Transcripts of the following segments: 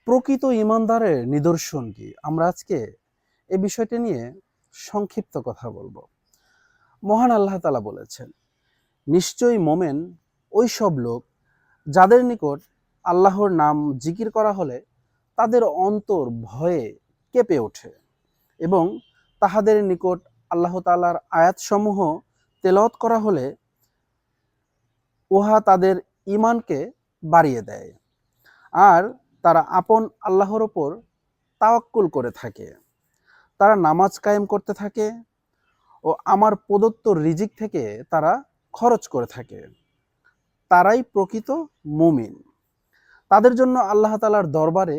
প্রকৃত ঈমানদারের নিদর্শন কি? আমরা আজকে এই বিষয়টি নিয়ে সংক্ষিপ্ত কথা বলবো। মহান আল্লাহ তাআলা বলেছেন, নিশ্চয়ই মোমেন ওই সব লোক যাদের নিকট আল্লাহর নাম জিকির করা হলে তাদের অন্তর ভয়ে কেঁপে ওঠে এবং তাহাদের নিকট আল্লাহ তাআলার আয়াতসমূহ তেলাওয়াত করা হলে উহা তাদের ঈমানকে বাড়িয়ে দেয়। আর তারা আপন আল্লাহর ওপর তাওয়াক্কুল করে থাকে। তারা নামাজ কায়েম করতে থাকে ও আমার প্রদত্ত রিজিক থেকে তারা খরচ করে থাকে। তারাই প্রকৃত মুমিন। তাদের জন্য আল্লাহ তাআলার দরবারে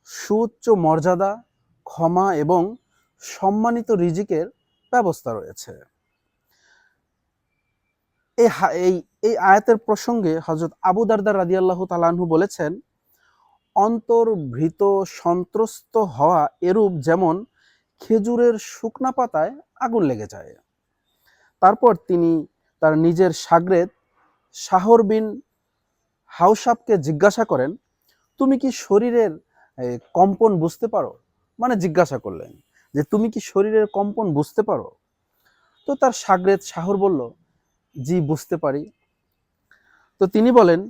সুউচ্চ মর্যাদা, ক্ষমা এবং সম্মানিত রিজিকের ব্যবস্থা রয়েছে। এই আয়াতের প্রসঙ্গে হযরত আবু দারদা রাদিয়াল্লাহু তাআলা আনহু বলেছেন, অন্তর্ভীত সন্ত্রস্ত হওয়া এরূপ যেমন খেজুরের শুকনা পাতায় আগুন লেগে যায়। তারপর তিনি তার নিজের শাগরেদ শাহর বিন হাওশাবকে জিজ্ঞাসা করেন, তুমি কি শরীরের কম্পন বুঝতে পারো? মানে জিজ্ঞাসা করলেন যে তুমি কি শরীরের কম্পন বুঝতে পারো? তো তার শাগরেদ শাহর বলল, জি বুঝতে পারি। তো তিনি বলেন,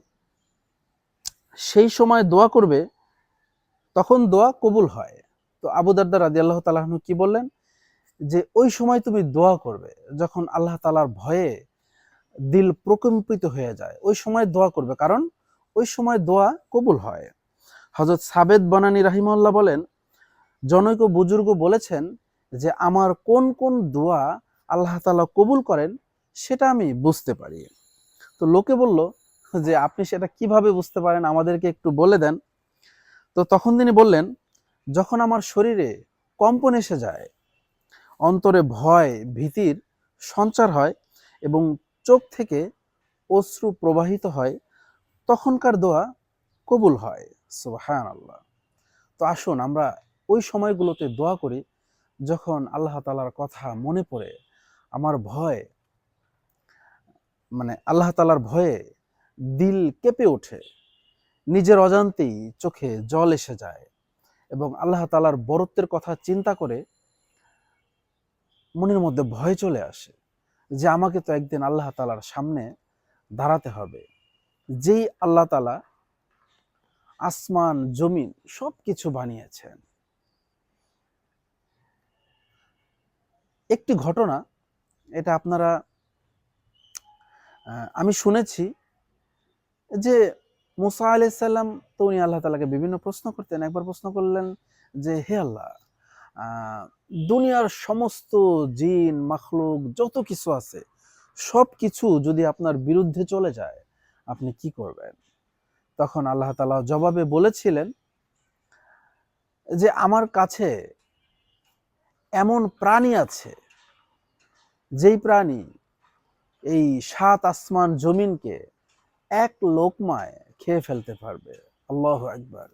সেই সময় দোয়া করবে, তখন দোয়া কবুল হয়। তো আবু দারদা রাদিয়াল্লাহু তাআলা আনহু কি বললেন, যে ওই সময় তুমি দোয়া করবে যখন আল্লাহ তাআলার ভয়ে দিল প্রকম্পিত হয়ে যায়, ওই সময় দোয়া করবে, কারণ ওই সময় দোয়া কবুল হয়। হযরত সাবেদ বনানী রাহিমাহুল্লাহ বলেন, জনৈক বুজুর্গ বলেছেন যে আমার কোন কোন দোয়া আল্লাহ তাআলা কবুল করেন সেটা আমি বুঝতে পারি। তো লোকে বলল যে আপনি সেটা কিভাবে বুঝতে পারেন, আমাদেরকে একটু বলে দেন। তো তখন তিনি বললেন, যখন আমার শরীরে কম্পন এসে যায়, অন্তরে ভয় ভীতির সঞ্চার হয় এবং চোখ থেকে অশ্রু প্রবাহিত হয়, তখনকার দোয়া কবুল হয়। সুবহানাল্লাহ। তো আসুন আমরা ওই সময়গুলোতে দোয়া করি যখন আল্লাহ তাআলার কথা মনে পড়ে আমার ভয়, মানে আল্লাহ তাআলার ভয়ে দিল কেঁপে ওঠে, নিজের অজান্তেই চোখে জল এসে যায় এবং আল্লাহ তাআলার বরত্বের কথা চিন্তা করে মনের মধ্যে ভয় চলে আসে যে আমাকে তো একদিন আল্লাহ তাআলার সামনে দাঁড়াতে হবে, যেই আল্লাহ তাআলা আসমান জমিন সবকিছু বানিয়েছেন। একটি ঘটনা, এটা আপনারা আমি শুনেছি যে মুসা আলাইহিস সালাম, তো উনি আল্লাহ তাআলাকে বিভিন্ন প্রশ্ন করতেন। একবার প্রশ্ন করলেন যে হে আল্লাহ, দুনিয়ার সমস্ত জিন মাখলুক যত কিছু আছে সবকিছু যদি আপনার বিরুদ্ধে চলে যায় আপনি কি করবেন? তখন আল্লাহ তাআলা জবাবে বলেছিলেন যে আমার কাছে এমন প্রাণী আছে যেই প্রাণী এই ৭ আসমান জমিনকে এক লোকমায় খেয়ে ফেলতে পারবে। আল্লাহু আকবার।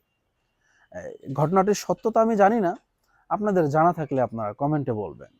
ঘটনাটির সত্যতা আমি জানি না, আপনাদের জানা থাকলে আপনারা কমেন্টে বলবেন।